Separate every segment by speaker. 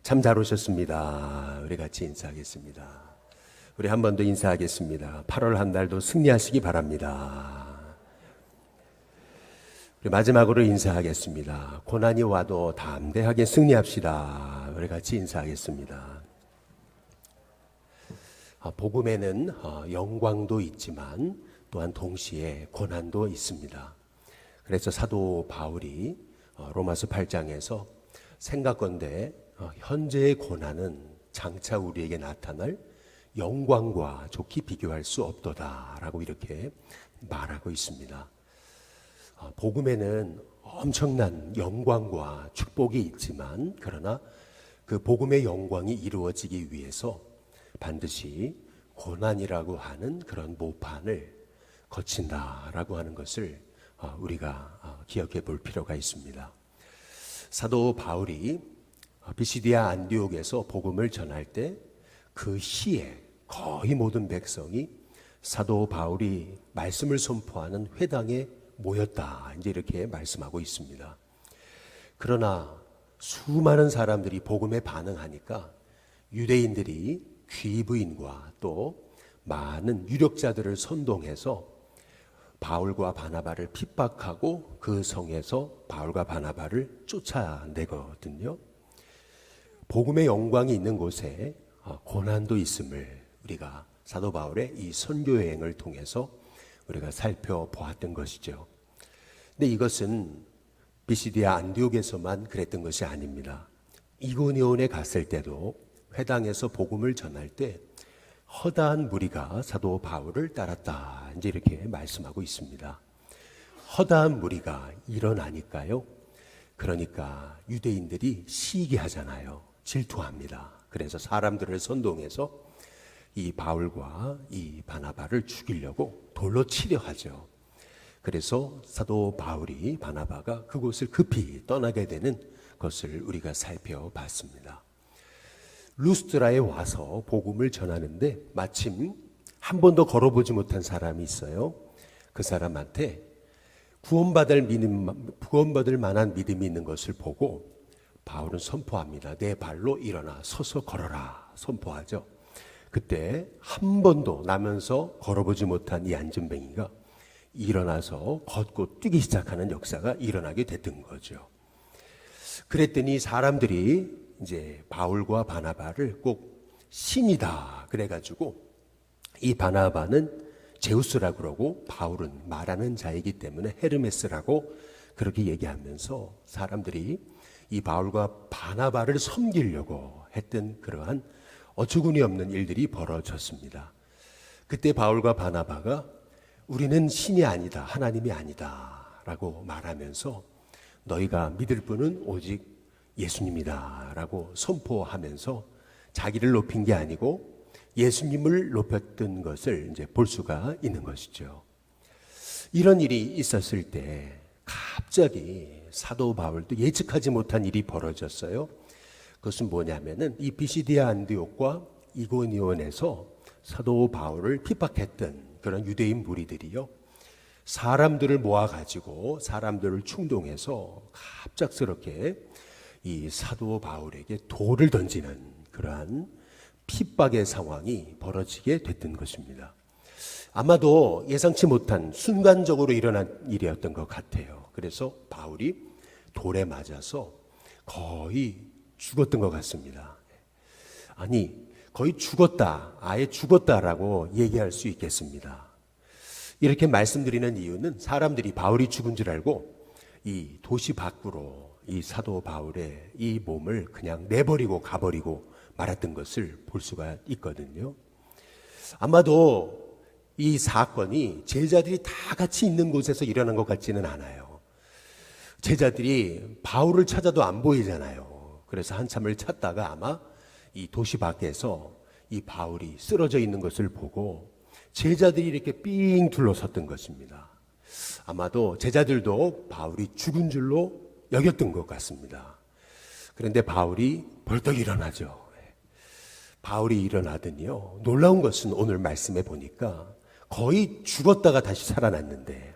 Speaker 1: 참 잘 오셨습니다. 우리 같이 인사하겠습니다. 우리 한 번 더 인사하겠습니다. 8월 한 달도 승리하시기 바랍니다. 우리 마지막으로 인사하겠습니다. 고난이 와도 담대하게 승리합시다. 우리 같이 인사하겠습니다. 복음에는 영광도 있지만 또한 동시에 고난도 있습니다. 그래서 사도 바울이 로마서 8장에서 생각건대 현재의 고난은 장차 우리에게 나타날 영광과 좋게 비교할 수 없도다라고 이렇게 말하고 있습니다. 복음에는 엄청난 영광과 축복이 있지만 그러나 그 복음의 영광이 이루어지기 위해서 반드시 고난이라고 하는 그런 모판을 거친다라고 하는 것을 우리가 기억해 볼 필요가 있습니다. 사도 바울이 비시디아 안디옥에서 복음을 전할 때 그 시에 거의 모든 백성이 사도 바울이 말씀을 선포하는 회당에 모였다. 이제 이렇게 말씀하고 있습니다. 그러나 수많은 사람들이 복음에 반응하니까 유대인들이 귀부인과 또 많은 유력자들을 선동해서 바울과 바나바를 핍박하고 그 성에서 바울과 바나바를 쫓아내거든요. 복음의 영광이 있는 곳에 고난도 있음을 우리가 사도 바울의 이 선교 여행을 통해서 우리가 살펴보았던 것이죠. 근데 이것은 비시디아 안디옥에서만 그랬던 것이 아닙니다. 이고니온에 갔을 때도 회당에서 복음을 전할 때 허다한 무리가 사도 바울을 따랐다. 이제 이렇게 말씀하고 있습니다. 허다한 무리가 일어나니까요. 그러니까 유대인들이 시기하잖아요. 질투합니다. 그래서 사람들을 선동해서 이 바울과 이 바나바를 죽이려고 돌로 치려 하죠. 그래서 사도 바울이 바나바가 그곳을 급히 떠나게 되는 것을 우리가 살펴봤습니다. 루스드라에 와서 복음을 전하는데 마침 한 번도 걸어보지 못한 사람이 있어요. 그 사람한테 구원받을 만한 믿음이 있는 것을 보고 바울은 선포합니다. 내 발로 일어나 서서 걸어라 선포하죠. 그때 한 번도 나면서 걸어보지 못한 이 안전뱅이가 일어나서 걷고 뛰기 시작하는 역사가 일어나게 됐던 거죠. 그랬더니 사람들이 이제 바울과 바나바를 꼭 신이다 그래가지고 이 바나바는 제우스라고 그러고 바울은 말하는 자이기 때문에 헤르메스라고 그렇게 얘기하면서 사람들이 이 바울과 바나바를 섬기려고 했던 그러한 어처구니 없는 일들이 벌어졌습니다. 그때 바울과 바나바가 우리는 신이 아니다, 하나님이 아니다 라고 말하면서 너희가 믿을 분은 오직 예수님이다 라고 선포하면서 자기를 높인 게 아니고 예수님을 높였던 것을 이제 볼 수가 있는 것이죠. 이런 일이 있었을 때 갑자기 사도 바울도 예측하지 못한 일이 벌어졌어요. 그것은 뭐냐면은 이 비시디아 안디옥과 이고니온에서 사도 바울을 핍박했던 그런 유대인 무리들이요. 사람들을 모아가지고 사람들을 충동해서 갑작스럽게 이 사도 바울에게 돌을 던지는 그러한 핍박의 상황이 벌어지게 됐던 것입니다. 아마도 예상치 못한 순간적으로 일어난 일이었던 것 같아요. 그래서 바울이 돌에 맞아서 거의 죽었던 것 같습니다. 아니, 거의 죽었다, 아예 죽었다라고 얘기할 수 있겠습니다. 이렇게 말씀드리는 이유는 사람들이 바울이 죽은 줄 알고 이 도시 밖으로 이 사도 바울의 이 몸을 그냥 내버리고 가버리고 말았던 것을 볼 수가 있거든요. 아마도 이 사건이 제자들이 다 같이 있는 곳에서 일어난 것 같지는 않아요. 제자들이 바울을 찾아도 안 보이잖아요. 그래서 한참을 찾다가 아마 이 도시 밖에서 이 바울이 쓰러져 있는 것을 보고 제자들이 이렇게 삥 둘러섰던 것입니다. 아마도 제자들도 바울이 죽은 줄로 여겼던 것 같습니다. 그런데 바울이 벌떡 일어나죠. 바울이 일어나더니요. 놀라운 것은 오늘 말씀에 보니까 거의 죽었다가 다시 살아났는데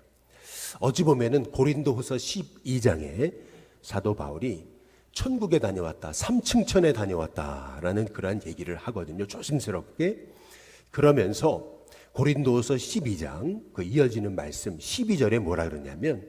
Speaker 1: 어찌 보면은 고린도후서 12장에 사도 바울이 천국에 다녀왔다, 삼층천에 다녀왔다라는 그러한 얘기를 하거든요. 조심스럽게. 그러면서 고린도후서 12장 그 이어지는 말씀 12절에 뭐라 그러냐면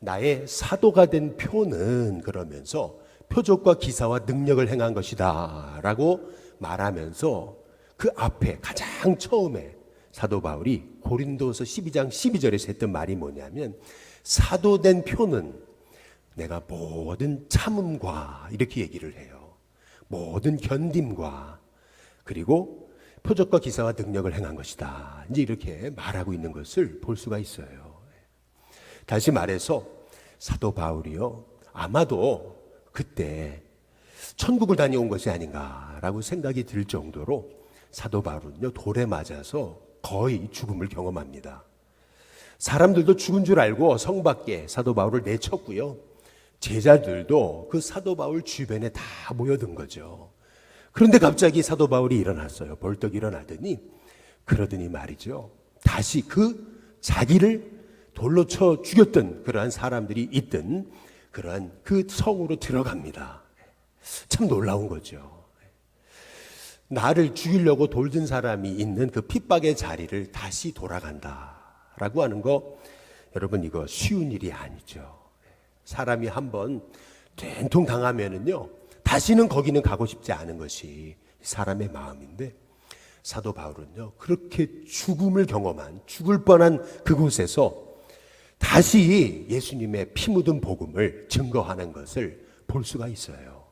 Speaker 1: 나의 사도가 된 표는 그러면서 표적과 기사와 능력을 행한 것이다 라고 말하면서 그 앞에 가장 처음에 사도 바울이 고린도서 12장 12절에서 했던 말이 뭐냐면 사도된 표는 내가 모든 참음과 이렇게 얘기를 해요. 모든 견딤과 그리고 표적과 기사와 능력을 행한 것이다. 이제 이렇게 말하고 있는 것을 볼 수가 있어요. 다시 말해서 사도 바울이요. 아마도 그때 천국을 다녀온 것이 아닌가라고 생각이 들 정도로 사도 바울은요. 돌에 맞아서 거의 죽음을 경험합니다. 사람들도 죽은 줄 알고 성 밖에 사도 바울을 내쳤고요. 제자들도 그 사도 바울 주변에 다 모여든 거죠. 그런데 갑자기 사도 바울이 일어났어요. 벌떡 일어나더니 그러더니 말이죠. 다시 그 자기를 돌로 쳐 죽였던 그러한 사람들이 있던 그러한 그 성으로 들어갑니다. 참 놀라운 거죠. 나를 죽이려고 돌든 사람이 있는 그 핍박의 자리를 다시 돌아간다라고 하는 거 여러분 이거 쉬운 일이 아니죠. 사람이 한번 된통 당하면은요 다시는 거기는 가고 싶지 않은 것이 사람의 마음인데 사도 바울은요 그렇게 죽음을 경험한 죽을 뻔한 그곳에서 다시 예수님의 피 묻은 복음을 증거하는 것을 볼 수가 있어요.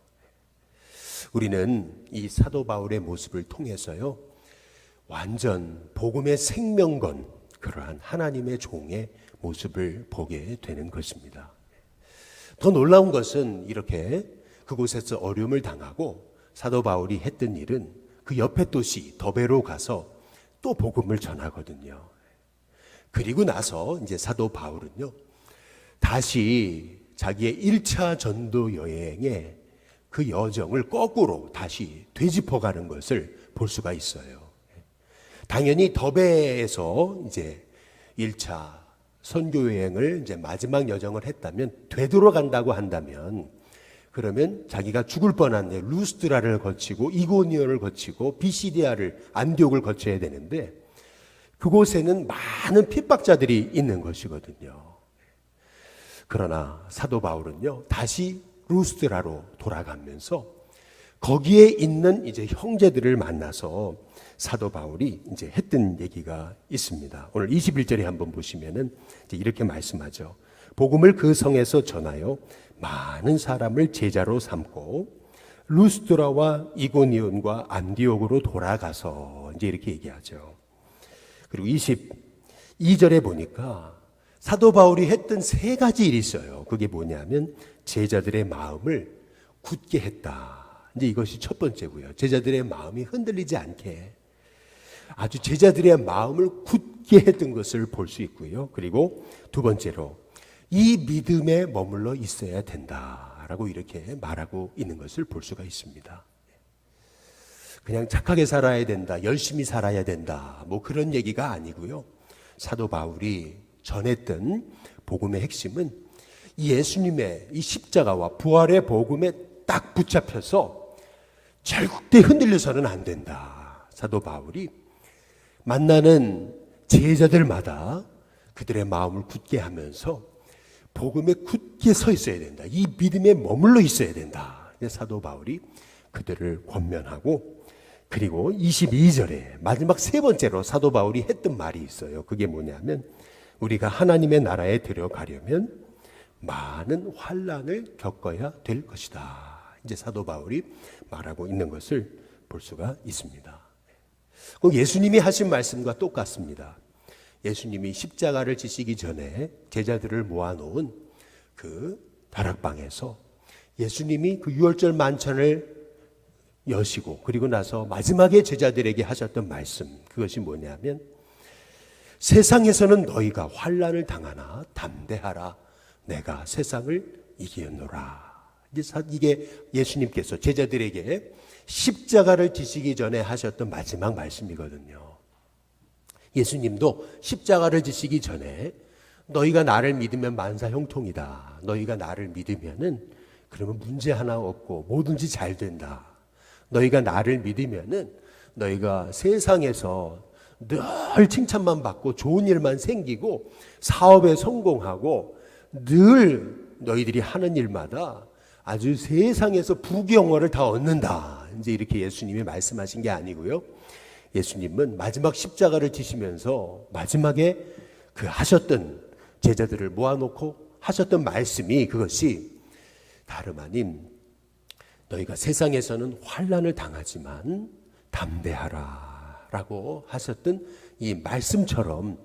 Speaker 1: 우리는 이 사도 바울의 모습을 통해서요 완전 복음의 생명건 그러한 하나님의 종의 모습을 보게 되는 것입니다. 더 놀라운 것은 이렇게 그곳에서 어려움을 당하고 사도 바울이 했던 일은 그 옆에 도시 더베로 가서 또 복음을 전하거든요. 그리고 나서 이제 사도 바울은요 다시 자기의 1차 전도 여행의 그 여정을 거꾸로 다시 되짚어가는 것을 볼 수가 있어요. 당연히 더베에서 이제 1차 선교 여행을 이제 마지막 여정을 했다면 되돌아간다고 한다면 그러면 자기가 죽을 뻔한 루스드라를 거치고 이고니온을 거치고 비시디아를 안디옥을 거쳐야 되는데 그곳에는 많은 핍박자들이 있는 것이거든요. 그러나 사도 바울은요 다시 루스드라로 돌아가면서 거기에 있는 이제 형제들을 만나서 사도 바울이 이제 했던 얘기가 있습니다. 오늘 21절에 한번 보시면은 이제 이렇게 말씀하죠. 복음을 그 성에서 전하여 많은 사람을 제자로 삼고 루스드라와 이고니온과 안디옥으로 돌아가서 이제 이렇게 얘기하죠. 그리고 22절에 보니까 사도 바울이 했던 세 가지 일이 있어요. 그게 뭐냐면 제자들의 마음을 굳게 했다. 이제 이것이 첫 번째고요. 제자들의 마음이 흔들리지 않게 아주 제자들의 마음을 굳게 했던 것을 볼 수 있고요. 그리고 두 번째로 이 믿음에 머물러 있어야 된다라고 이렇게 말하고 있는 것을 볼 수가 있습니다. 그냥 착하게 살아야 된다, 열심히 살아야 된다, 뭐 그런 얘기가 아니고요. 사도 바울이 전했던 복음의 핵심은 이 예수님의 이 십자가와 부활의 복음에 딱 붙잡혀서 절대 흔들려서는 안 된다. 사도 바울이 만나는 제자들마다 그들의 마음을 굳게 하면서 복음에 굳게 서 있어야 된다. 이 믿음에 머물러 있어야 된다. 사도 바울이 그들을 권면하고 그리고 22절에 마지막 세 번째로 사도 바울이 했던 말이 있어요. 그게 뭐냐면 우리가 하나님의 나라에 들어가려면 많은 환난을 겪어야 될 것이다. 이제 사도 바울이 말하고 있는 것을 볼 수가 있습니다. 예수님이 하신 말씀과 똑같습니다. 예수님이 십자가를 지시기 전에 제자들을 모아놓은 그 다락방에서 예수님이 그 유월절 만찬을 여시고 그리고 나서 마지막에 제자들에게 하셨던 말씀 그것이 뭐냐면 세상에서는 너희가 환난을 당하나 담대하라 내가 세상을 이기었노라. 이게 예수님께서 제자들에게 십자가를 지시기 전에 하셨던 마지막 말씀이거든요. 예수님도 십자가를 지시기 전에 너희가 나를 믿으면 만사 형통이다. 너희가 나를 믿으면은 그러면 문제 하나 없고 뭐든지 잘 된다. 너희가 나를 믿으면은 너희가 세상에서 늘 칭찬만 받고 좋은 일만 생기고 사업에 성공하고 늘 너희들이 하는 일마다 아주 세상에서 부귀영화를 다 얻는다. 이제 이렇게 예수님이 말씀하신 게 아니고요. 예수님은 마지막 십자가를 지시면서 마지막에 그 하셨던 제자들을 모아놓고 하셨던 말씀이 그것이 다름 아닌 너희가 세상에서는 환난을 당하지만 담대하라 라고 하셨던 이 말씀처럼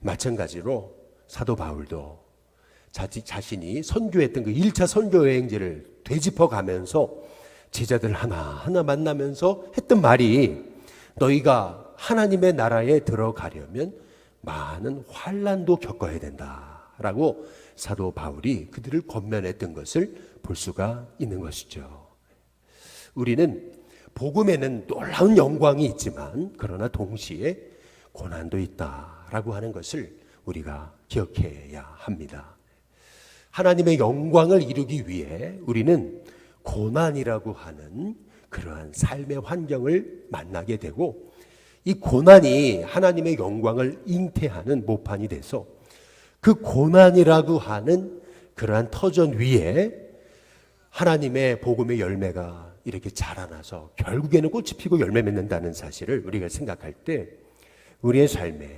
Speaker 1: 마찬가지로 사도 바울도 자신이 선교했던 그 1차 선교 여행지를 되짚어 가면서 제자들 하나하나 만나면서 했던 말이 너희가 하나님의 나라에 들어가려면 많은 환난도 겪어야 된다라고 사도 바울이 그들을 권면했던 것을 볼 수가 있는 것이죠. 우리는 복음에는 놀라운 영광이 있지만 그러나 동시에 고난도 있다라고 하는 것을 우리가 기억해야 합니다. 하나님의 영광을 이루기 위해 우리는 고난이라고 하는 그러한 삶의 환경을 만나게 되고 이 고난이 하나님의 영광을 잉태하는 모판이 돼서 그 고난이라고 하는 그러한 터전 위에 하나님의 복음의 열매가 이렇게 자라나서 결국에는 꽃이 피고 열매 맺는다는 사실을 우리가 생각할 때 우리의 삶에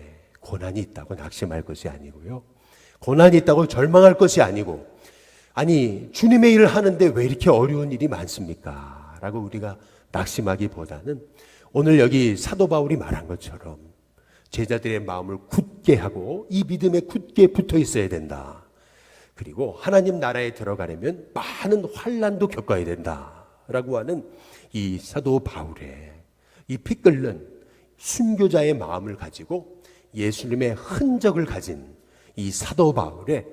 Speaker 1: 고난이 있다고 낙심할 것이 아니고요. 고난이 있다고 절망할 것이 아니고 아니 주님의 일을 하는데 왜 이렇게 어려운 일이 많습니까? 라고 우리가 낙심하기보다는 오늘 여기 사도 바울이 말한 것처럼 제자들의 마음을 굳게 하고 이 믿음에 굳게 붙어 있어야 된다. 그리고 하나님 나라에 들어가려면 많은 환난도 겪어야 된다라고 하는 이 사도 바울의 이 피 끓는 순교자의 마음을 가지고 예수님의 흔적을 가진 이 사도 바울의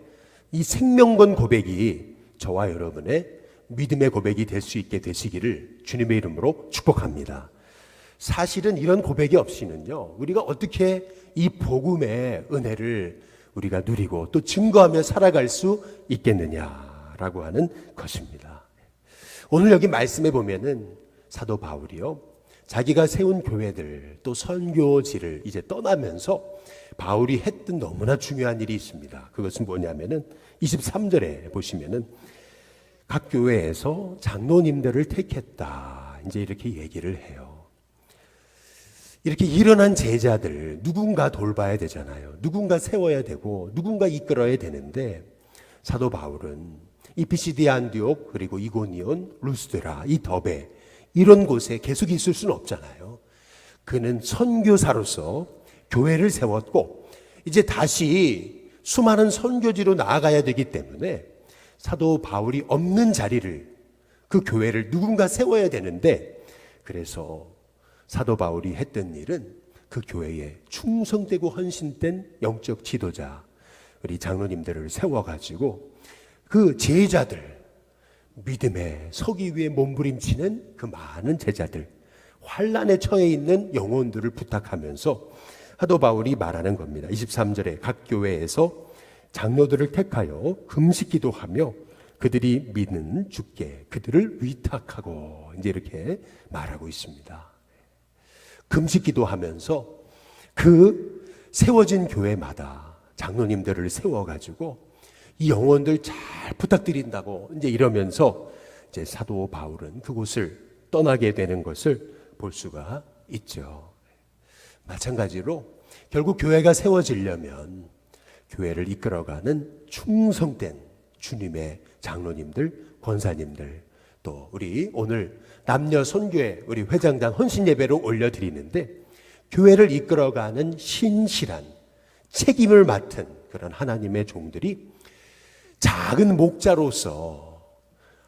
Speaker 1: 이 생명건 고백이 저와 여러분의 믿음의 고백이 될 수 있게 되시기를 주님의 이름으로 축복합니다. 사실은 이런 고백이 없이는요, 우리가 어떻게 이 복음의 은혜를 우리가 누리고 또 증거하며 살아갈 수 있겠느냐라고 하는 것입니다. 오늘 여기 말씀해 보면은 사도 바울이요, 자기가 세운 교회들 또 선교지를 이제 떠나면서 바울이 했던 너무나 중요한 일이 있습니다. 그것은 뭐냐면은 23절에 보시면은 각 교회에서 장로님들을 택했다. 이제 이렇게 얘기를 해요. 이렇게 일어난 제자들 누군가 돌봐야 되잖아요. 누군가 세워야 되고 누군가 이끌어야 되는데 사도 바울은 이 피시디아 안디옥 그리고 이고니온 루스드라 이 더베 이런 곳에 계속 있을 수는 없잖아요. 그는 선교사로서 교회를 세웠고 이제 다시 수많은 선교지로 나아가야 되기 때문에 사도 바울이 없는 자리를 그 교회를 누군가 세워야 되는데 그래서 사도 바울이 했던 일은 그 교회에 충성되고 헌신된 영적 지도자 우리 장로님들을 세워가지고 그 제자들 믿음에 서기 위해 몸부림치는 그 많은 제자들 환난에 처해 있는 영혼들을 부탁하면서 사도 바울이 말하는 겁니다. 23절에 각 교회에서 장로들을 택하여 금식기도 하며 그들이 믿는 주께 그들을 위탁하고 이제 이렇게 말하고 있습니다. 금식기도 하면서 그 세워진 교회마다 장로님들을 세워가지고 이 영혼들 잘 부탁드린다고 이제 이러면서 이제 사도 바울은 그곳을 떠나게 되는 것을 볼 수가 있죠. 마찬가지로 결국 교회가 세워지려면 교회를 이끌어가는 충성된 주님의 장로님들, 권사님들 또 우리 오늘 남녀 선교회 우리 회장단 헌신 예배로 올려드리는데 교회를 이끌어가는 신실한 책임을 맡은 그런 하나님의 종들이 작은 목자로서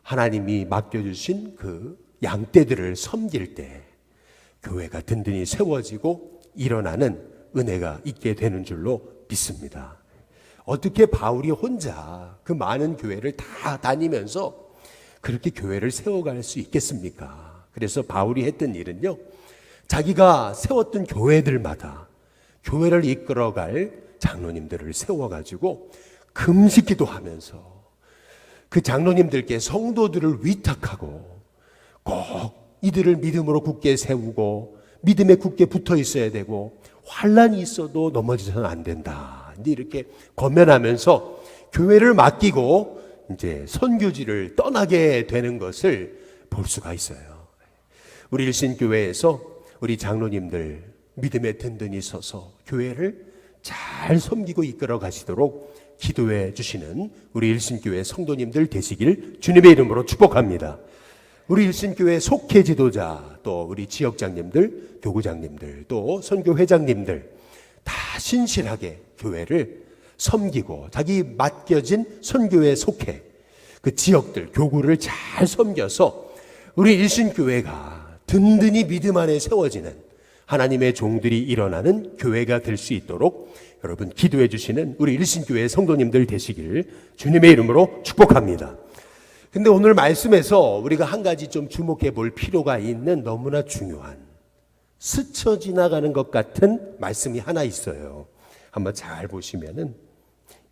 Speaker 1: 하나님이 맡겨주신 그 양떼들을 섬길 때 교회가 든든히 세워지고 일어나는 은혜가 있게 되는 줄로 믿습니다. 어떻게 바울이 혼자 그 많은 교회를 다 다니면서 그렇게 교회를 세워갈 수 있겠습니까? 그래서 바울이 했던 일은요, 자기가 세웠던 교회들마다 교회를 이끌어갈 장로님들을 세워가지고 금식기도 하면서 그 장로님들께 성도들을 위탁하고 꼭 이들을 믿음으로 굳게 세우고 믿음에 굳게 붙어 있어야 되고 환난이 있어도 넘어지서는 안 된다. 이제 이렇게 권면하면서 교회를 맡기고 이제 선교지를 떠나게 되는 것을 볼 수가 있어요. 우리 일신교회에서 우리 장로님들 믿음에 든든히 서서 교회를 잘 섬기고 이끌어 가시도록 기도해 주시는 우리 일신교회 성도님들 되시길 주님의 이름으로 축복합니다. 우리 일신교회 속회 지도자, 또 우리 지역장님들, 교구장님들, 또 선교회장님들 다 신실하게 교회를 섬기고 자기 맡겨진 선교회 속회, 그 지역들, 교구를 잘 섬겨서 우리 일신교회가 든든히 믿음 안에 세워지는 하나님의 종들이 일어나는 교회가 될 수 있도록 여러분 기도해 주시는 우리 일신교회 성도님들 되시길 주님의 이름으로 축복합니다. 근데 오늘 말씀에서 우리가 한 가지 좀 주목해 볼 필요가 있는 너무나 중요한 스쳐 지나가는 것 같은 말씀이 하나 있어요. 한번 잘 보시면은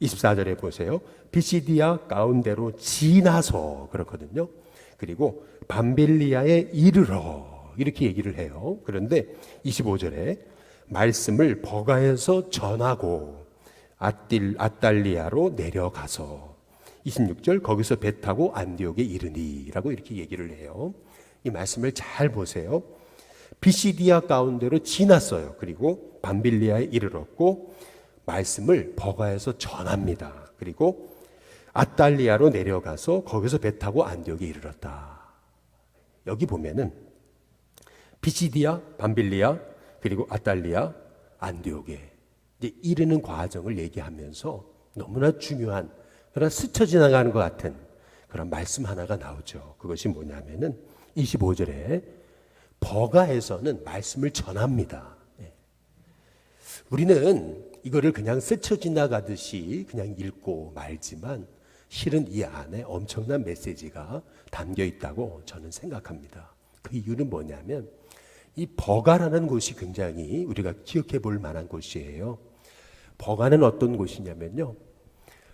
Speaker 1: 24절에 보세요. 비시디아 가운데로 지나서 그렇거든요. 그리고 밤빌리아에 이르러 이렇게 얘기를 해요. 그런데 25절에 말씀을 버가에서 전하고 아달리아로 내려가서 26절 거기서 배 타고 안디옥에 이르니라고 이렇게 얘기를 해요. 이 말씀을 잘 보세요. 비시디아 가운데로 지났어요. 그리고 밤빌리아에 이르렀고 말씀을 버가에서 전합니다. 그리고 아달리아로 내려가서 거기서 배 타고 안디옥에 이르렀다. 여기 보면은 비시디아, 밤빌리아, 그리고 아달리아, 안디옥에 이제 이르는 과정을 얘기하면서 너무나 중요한 그러나 스쳐 지나가는 것 같은 그런 말씀 하나가 나오죠. 그것이 뭐냐면은 25절에 버가에서는 말씀을 전합니다. 우리는 이거를 그냥 스쳐 지나가듯이 그냥 읽고 말지만 실은 이 안에 엄청난 메시지가 담겨 있다고 저는 생각합니다. 그 이유는 뭐냐면 이 버가라는 곳이 굉장히 우리가 기억해 볼 만한 곳이에요. 버가는 어떤 곳이냐면요.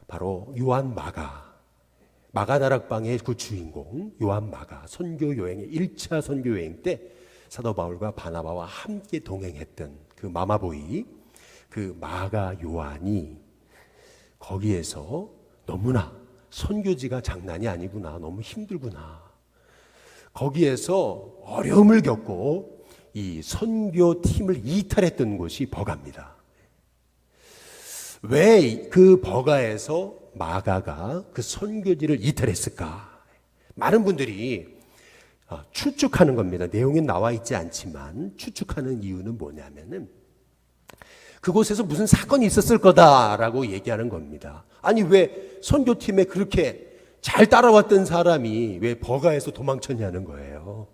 Speaker 1: 바로 요한 마가 다락방의 그 주인공 요한 마가 선교 여행의 1차 선교 여행 때 사도 바울과 바나바와 함께 동행했던 그 마마보이 그 마가 요한이 거기에서 너무나 선교지가 장난이 아니구나, 너무 힘들구나, 거기에서 어려움을 겪고 이 선교팀을 이탈했던 곳이 버가입니다. 왜 그 버가에서 마가가 그 선교지를 이탈했을까? 많은 분들이 추측하는 겁니다. 내용에 나와 있지 않지만 추측하는 이유는 뭐냐면은 그곳에서 무슨 사건이 있었을 거다라고 얘기하는 겁니다. 아니 왜 선교팀에 그렇게 잘 따라왔던 사람이 왜 버가에서 도망쳤냐는 거예요.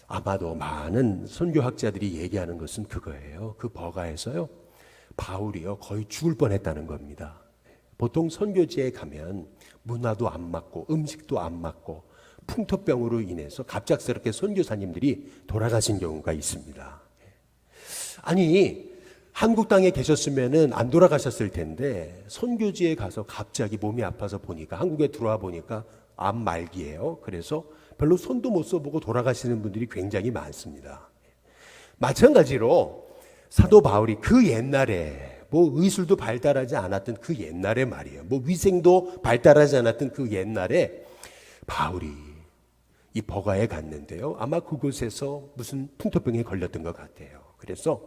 Speaker 1: 아마도 많은 선교학자들이 얘기하는 것은 그거예요. 그 버가에서요, 바울이요 거의 죽을 뻔했다는 겁니다. 보통 선교지에 가면 문화도 안 맞고 음식도 안 맞고 풍토병으로 인해서 갑작스럽게 선교사님들이 돌아가신 경우가 있습니다. 아니 한국 땅에 계셨으면은 안 돌아가셨을 텐데 선교지에 가서 갑자기 몸이 아파서 보니까 한국에 들어와 보니까 암 말기예요. 그래서 별로 손도 못 써보고 돌아가시는 분들이 굉장히 많습니다. 마찬가지로 사도 바울이 그 옛날에 뭐 의술도 발달하지 않았던 그 옛날에 말이에요. 뭐 위생도 발달하지 않았던 그 옛날에 바울이 이 버가에 갔는데요. 아마 그곳에서 무슨 풍토병에 걸렸던 것 같아요. 그래서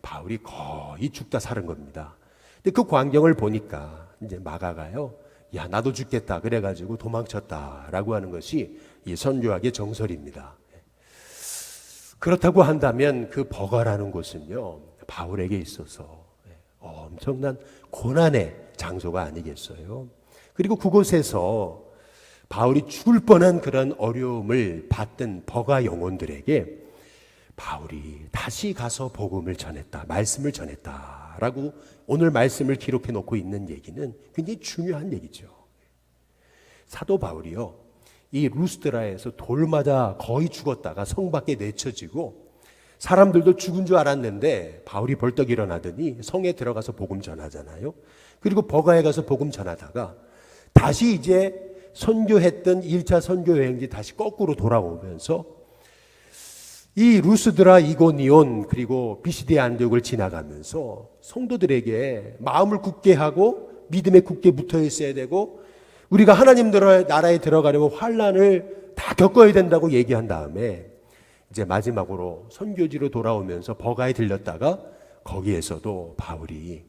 Speaker 1: 바울이 거의 죽다 사는 겁니다. 근데 그 광경을 보니까 이제 마가가요, 야 나도 죽겠다 그래가지고 도망쳤다라고 하는 것이 이 선교학의 정설입니다. 그렇다고 한다면 그 버가라는 곳은요 바울에게 있어서 엄청난 고난의 장소가 아니겠어요. 그리고 그곳에서 바울이 죽을 뻔한 그런 어려움을 받던 버가 영혼들에게 바울이 다시 가서 복음을 전했다, 말씀을 전했다라고 오늘 말씀을 기록해 놓고 있는 얘기는 굉장히 중요한 얘기죠. 사도 바울이요 이 루스드라에서 돌 맞아 거의 죽었다가 성 밖에 내쳐지고 사람들도 죽은 줄 알았는데 바울이 벌떡 일어나더니 성에 들어가서 복음 전하잖아요. 그리고 버가에 가서 복음 전하다가 다시 이제 선교했던 1차 선교 여행지 다시 거꾸로 돌아오면서 이 루스드라, 이고니온 그리고 비시디아 안디옥을 지나가면서 성도들에게 마음을 굳게 하고 믿음에 굳게 붙어 있어야 되고 우리가 하나님 나라에 들어가려면 환난을 다 겪어야 된다고 얘기한 다음에 이제 마지막으로 선교지로 돌아오면서 버가에 들렸다가 거기에서도 바울이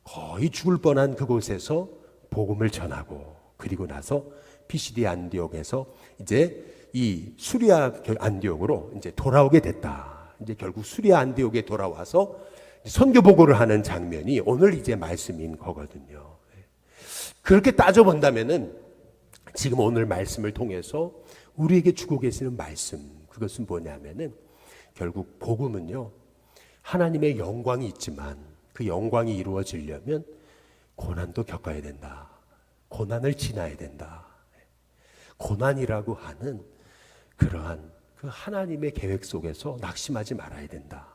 Speaker 1: 거의 죽을 뻔한 그곳에서 복음을 전하고 그리고 나서 피시디아 안디옥에서 이제 이 수리아 안디옥으로 이제 돌아오게 됐다. 이제 결국 수리아 안디옥에 돌아와서 선교 보고를 하는 장면이 오늘 이제 말씀인 거거든요. 그렇게 따져본다면은 지금 오늘 말씀을 통해서 우리에게 주고 계시는 말씀, 그것은 뭐냐면은 결국 복음은요, 하나님의 영광이 있지만 그 영광이 이루어지려면 고난도 겪어야 된다. 고난을 지나야 된다. 고난이라고 하는 그러한 그 하나님의 계획 속에서 낙심하지 말아야 된다.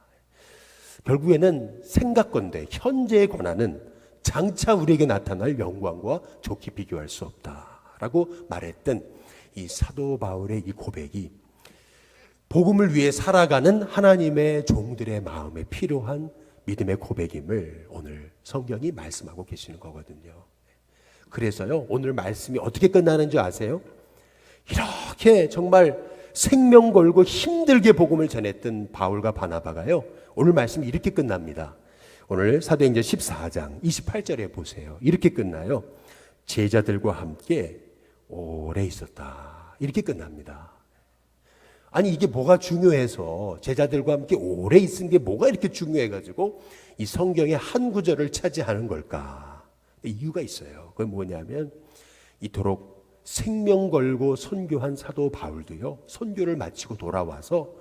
Speaker 1: 결국에는 생각건대 현재의 고난은 장차 우리에게 나타날 영광과 좋게 비교할 수 없다라고 말했던 이 사도 바울의 이 고백이 복음을 위해 살아가는 하나님의 종들의 마음에 필요한 믿음의 고백임을 오늘 성경이 말씀하고 계시는 거거든요. 그래서요, 오늘 말씀이 어떻게 끝나는 줄 아세요? 이렇게 정말 생명 걸고 힘들게 복음을 전했던 바울과 바나바가요, 오늘 말씀이 이렇게 끝납니다. 오늘 사도행전 14장 28절에 보세요. 이렇게 끝나요. 제자들과 함께 오래 있었다. 이렇게 끝납니다. 아니 이게 뭐가 중요해서 제자들과 함께 오래 있은 게 뭐가 이렇게 중요해가지고 이 성경의 한 구절을 차지하는 걸까? 이유가 있어요. 그게 뭐냐면 이토록 생명 걸고 선교한 사도 바울도요, 선교를 마치고 돌아와서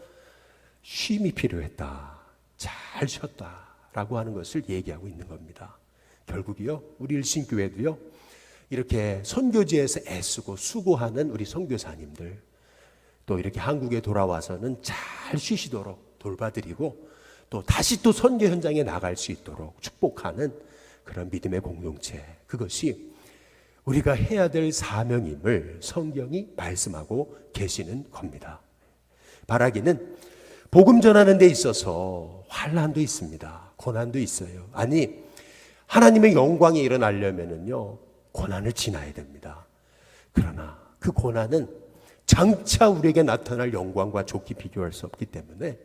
Speaker 1: 쉼이 필요했다. 잘 쉬었다라고 하는 것을 얘기하고 있는 겁니다. 결국이요, 우리 일신교회도요, 이렇게 선교지에서 애쓰고 수고하는 우리 선교사님들, 또 이렇게 한국에 돌아와서는 잘 쉬시도록 돌봐드리고 또 다시 또 선교 현장에 나갈 수 있도록 축복하는 그런 믿음의 공동체, 그것이 우리가 해야 될 사명임을 성경이 말씀하고 계시는 겁니다. 바라기는 복음 전하는 데 있어서 환난도 있습니다. 고난도 있어요. 아니 하나님의 영광이 일어나려면은요, 고난을 지나야 됩니다. 그러나 그 고난은 장차 우리에게 나타날 영광과 좋게 비교할 수 없기 때문에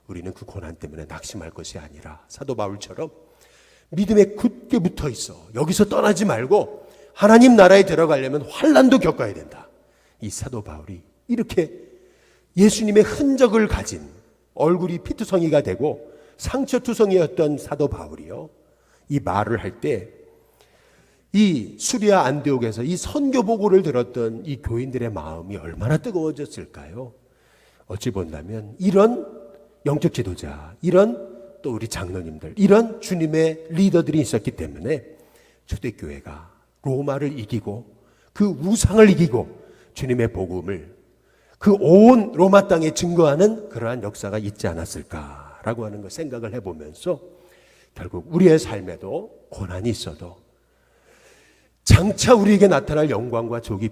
Speaker 1: 우리는 그 고난 때문에 낙심할 것이 아니라 사도 바울처럼 믿음에 굳게 붙어 있어. 여기서 떠나지 말고 하나님 나라에 들어가려면 환난도 겪어야 된다. 이 사도 바울이 이렇게 예수님의 흔적을 가진, 얼굴이 피투성이가 되고 상처투성이였던 사도 바울이요, 이 말을 할 때 이 수리아 안디옥에서 이 선교 보고를 들었던 이 교인들의 마음이 얼마나 뜨거워졌을까요? 어찌 본다면 이런 영적 지도자, 이런 또 우리 장로님들, 이런 주님의 리더들이 있었기 때문에 초대교회가 로마를 이기고 그 우상을 이기고 주님의 복음을 그 온 로마 땅에 증거하는 그러한 역사가 있지 않았을까라고 하는 걸 생각을 해보면서 결국 우리의 삶에도 고난이 있어도 장차 우리에게 나타날 영광과 좋게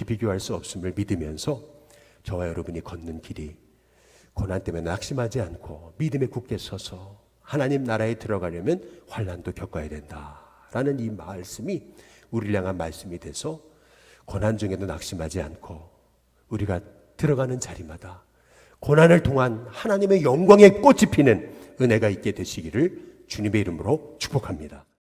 Speaker 1: 비교할 수 없음을 믿으면서 저와 여러분이 걷는 길이 고난 때문에 낙심하지 않고 믿음에 굳게 서서 하나님 나라에 들어가려면 환난도 겪어야 된다라는 이 말씀이 우리를 향한 말씀이 돼서 고난 중에도 낙심하지 않고 우리가 들어가는 자리마다 고난을 통한 하나님의 영광의 꽃이 피는 은혜가 있게 되시기를 주님의 이름으로 축복합니다.